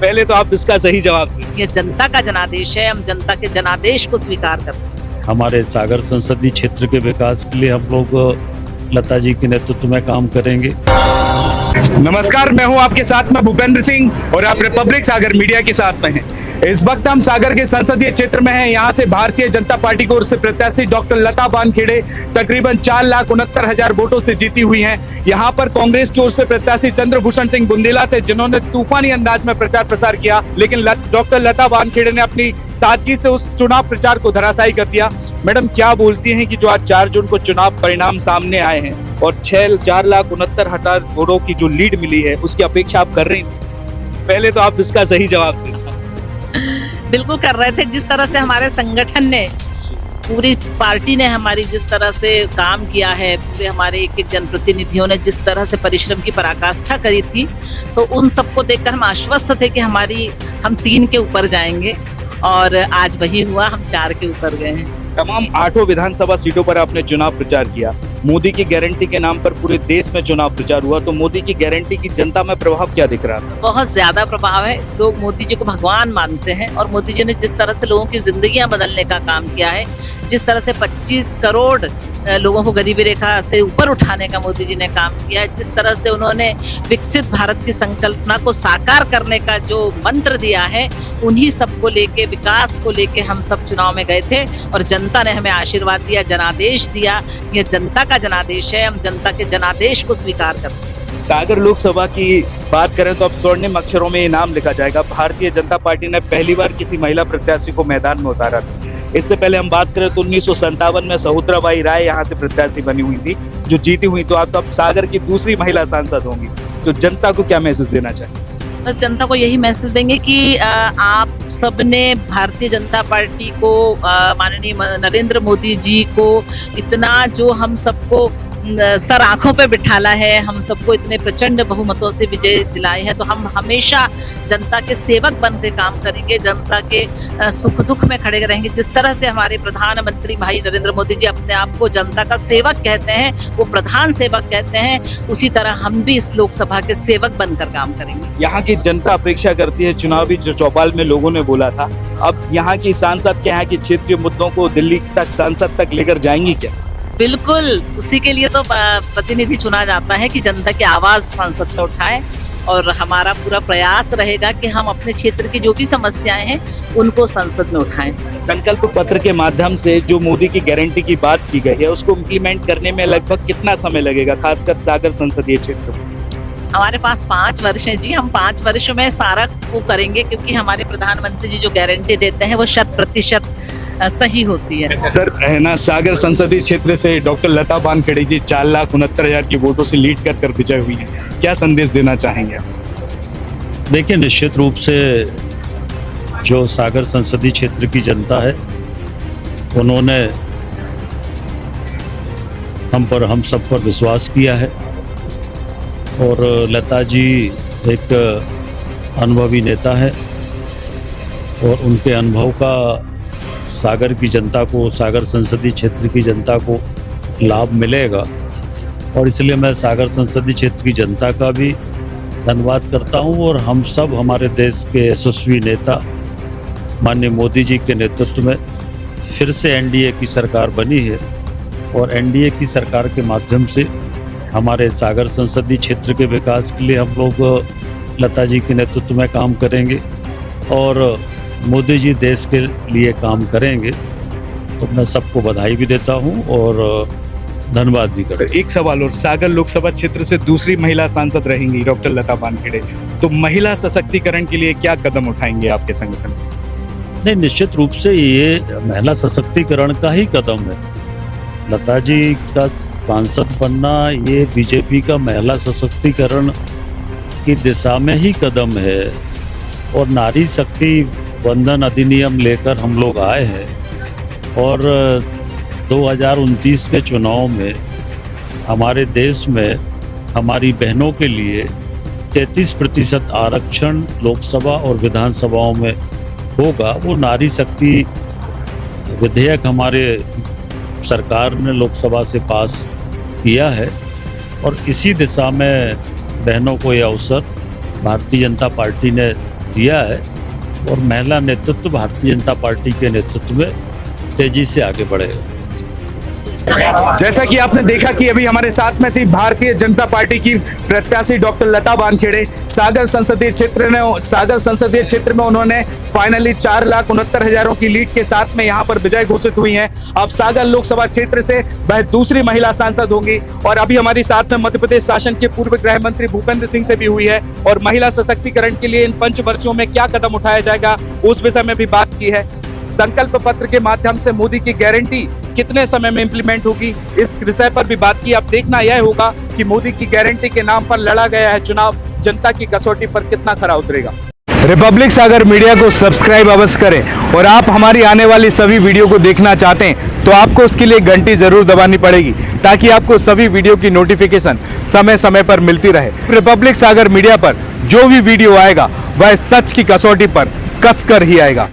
पहले तो आप इसका सही जवाब दें। ये जनता का जनादेश है, हम जनता के जनादेश को स्वीकार करते हैं। हमारे सागर संसदीय क्षेत्र के विकास के लिए हम लोग लता जी के नेतृत्व में काम करेंगे। नमस्कार, मैं हूं आपके साथ में भूपेंद्र सिंह और आप रिपब्लिक सागर मीडिया के साथ में हैं। इस वक्त हम सागर के संसदीय क्षेत्र में हैं। यहाँ से भारतीय जनता पार्टी की ओर से प्रत्याशी डॉक्टर लता वानखेड़े तकरीबन 4,69,000 वोटों से जीती हुई हैं। यहाँ पर कांग्रेस की ओर से प्रत्याशी चंद्रभूषण सिंह बुंदेला थे, जिन्होंने तूफानी अंदाज में प्रचार प्रसार किया, लेकिन डॉक्टर लता वानखेड़े ने अपनी सादगी से उस चुनाव प्रचार को धराशायी कर दिया। मैडम, क्या बोलती हैं कि जो आज 4 जून को चुनाव परिणाम सामने आए हैं और 4,69,000 वोटों की जो लीड मिली है, उसकी अपेक्षा आप कर रही थी? पहले तो आप इसका सही जवाब दें। बिल्कुल कर रहे थे। जिस तरह से हमारे संगठन ने, पूरी पार्टी ने हमारी जिस तरह से काम किया है, पूरे हमारे एक जनप्रतिनिधियों ने जिस तरह से परिश्रम की पराकाष्ठा करी थी, तो उन सबको देखकर हम आश्वस्त थे कि हम 3 के ऊपर जाएंगे, और आज वही हुआ, हम 4 के ऊपर गए हैं। तमाम 8 विधानसभा सीटों पर आपने चुनाव प्रचार किया। मोदी की गारंटी के नाम पर पूरे देश में चुनाव प्रचार हुआ, तो मोदी की गारंटी की जनता में प्रभाव क्या दिख रहा था? बहुत ज्यादा प्रभाव है। लोग मोदी जी को भगवान मानते हैं, और मोदी जी ने जिस तरह से लोगों की जिंदगियां बदलने का काम किया है, जिस तरह से 25 करोड़ लोगों को गरीबी रेखा से ऊपर उठाने का मोदी जी ने काम किया है, जिस तरह से उन्होंने विकसित भारत की संकल्पना को साकार करने का जो मंत्र दिया है, उन्हीं सबको लेके, विकास को लेके हम सब चुनाव में गए थे, और जनता ने हमें आशीर्वाद दिया, जनादेश दिया। ये जनता का जनादेश है, हम जनता के जनादेश को स्वीकार करते हैं। सागर लोकसभा की बात करें तो अब स्वर्णिम अक्षरों में ये नाम लिखा जाएगा। भारतीय जनता पार्टी ने पहली बार किसी महिला प्रत्याशी को मैदान में उतारा था। इससे पहले हम बात करें तो 1957 में सहोत्राबाई राय यहाँ से प्रत्याशी बनी हुई थी, जो जीती हुई। तो आप तो अब सागर की दूसरी महिला सांसद होंगी, तो जनता को क्या मैसेज देना चाहिए? बस जनता को यही मैसेज देंगे कि आप सबने भारतीय जनता पार्टी को, माननीय नरेंद्र मोदी जी को इतना जो हम सबको सर आंखों पे बिठाला है, हम सबको इतने प्रचंड बहुमतों से विजय दिलाए हैं, तो हम हमेशा जनता के सेवक बन के काम करेंगे, जनता के सुख दुख में खड़े रहेंगे। जिस तरह से हमारे प्रधानमंत्री भाई नरेंद्र मोदी जी अपने आप को जनता का सेवक कहते हैं, वो प्रधान सेवक कहते हैं, उसी तरह हम भी इस लोकसभा के सेवक बनकर काम करेंगे। यहाँ की जनता अपेक्षा करती है, चुनावी चौपाल में लोगों ने बोला था, अब यहाँ की सांसद क्या है कि क्षेत्रीय मुद्दों को दिल्ली तक, सांसद तक लेकर जाएंगी क्या? बिल्कुल, उसी के लिए तो प्रतिनिधि चुना जाता है कि जनता की आवाज संसद में उठाएं, और हमारा पूरा प्रयास रहेगा कि हम अपने क्षेत्र की जो भी समस्याएं हैं उनको संसद में उठाएं। संकल्प पत्र के माध्यम से जो मोदी की गारंटी की बात की गई है, उसको इम्प्लीमेंट करने में लगभग कितना समय लगेगा, खासकर सागर संसदीय क्षेत्र में? हमारे पास 5 वर्ष हैं जी, हम 5 वर्ष में सारा वो करेंगे, क्योंकि हमारे प्रधानमंत्री जी जो गारंटी देते हैं वो 100% सही होती है। सर, है ना, सागर संसदीय क्षेत्र से डॉक्टर लता वानखेड़े जी 4,69,000 की वोटों से लीड कर विजय हुई है, क्या संदेश देना चाहेंगे? देखिए, निश्चित रूप से जो सागर संसदीय क्षेत्र की जनता है, उन्होंने हम सब पर विश्वास किया है, और लता जी एक अनुभवी नेता है, और उनके अनुभव का सागर की जनता को, सागर संसदीय क्षेत्र की जनता को लाभ मिलेगा, और इसलिए मैं सागर संसदीय क्षेत्र की जनता का भी धन्यवाद करता हूं। और हम सब, हमारे देश के यशस्वी नेता माननीय मोदी जी के नेतृत्व में फिर से एनडीए की सरकार बनी है, और एनडीए की सरकार के माध्यम से हमारे सागर संसदीय क्षेत्र के विकास के लिए हम लोग लता जी के नेतृत्व में काम करेंगे, और मोदी जी देश के लिए काम करेंगे। तो मैं सबको बधाई भी देता हूं और धन्यवाद भी करता हूं। एक सवाल और, सागर लोकसभा क्षेत्र से दूसरी महिला सांसद रहेंगी डॉक्टर लता वानखेड़े, तो महिला सशक्तिकरण के लिए क्या कदम उठाएंगे आपके संगठन? नहीं, निश्चित रूप से ये महिला सशक्तिकरण का ही कदम है। लता जी का सांसद बनना ये बीजेपी का महिला सशक्तिकरण की दिशा में ही कदम है, और नारी शक्ति वंदन अधिनियम लेकर हम लोग आए हैं, और 2029 के चुनाव में हमारे देश में हमारी बहनों के लिए 33% आरक्षण लोकसभा और विधानसभाओं में होगा। वो नारी शक्ति विधेयक हमारे सरकार ने लोकसभा से पास किया है, और इसी दिशा में बहनों को यह अवसर भारतीय जनता पार्टी ने दिया है और महिला नेतृत्व भारतीय जनता पार्टी के नेतृत्व में तेजी से आगे बढ़ेगा। जैसा कि आपने देखा कि अभी हमारे साथ में थी भारतीय जनता पार्टी की प्रत्याशी डॉक्टर लता वानखेड़े। सागर संसदीय क्षेत्र में उन्होंने फाइनली 4,69,000 की लीड के साथ में यहां पर विजय घोषित हुई हैं। अब सागर लोकसभा क्षेत्र से वह दूसरी महिला सांसद होंगी। और अभी हमारी साथ में मध्य प्रदेश शासन के पूर्व गृह मंत्री भूपेंद्र सिंह से भी हुई है और महिला सशक्तिकरण के लिए इन पंचवर्षीयों में क्या कदम उठाया जाएगा उस विषय में भी बात की है। संकल्प पत्र के माध्यम से मोदी की गारंटी कितने समय में इंप्लीमेंट होगी इस विषय पर भी बात की। अब देखना यह होगा कि मोदी की गारंटी के नाम पर लड़ा गया है चुनाव जनता की कसौटी पर कितना खरा उतरेगा। रिपब्लिक सागर मीडिया को सब्सक्राइब अवश्य करें और आप हमारी आने वाली सभी वीडियो को देखना चाहते हैं तो आपको उसके लिए घंटी जरूर दबानी पड़ेगी ताकि आपको सभी वीडियो की नोटिफिकेशन समय समय पर मिलती रहे। रिपब्लिक सागर मीडिया पर जो भी वीडियो आएगा वह सच की कसौटी पर कसकर ही आएगा।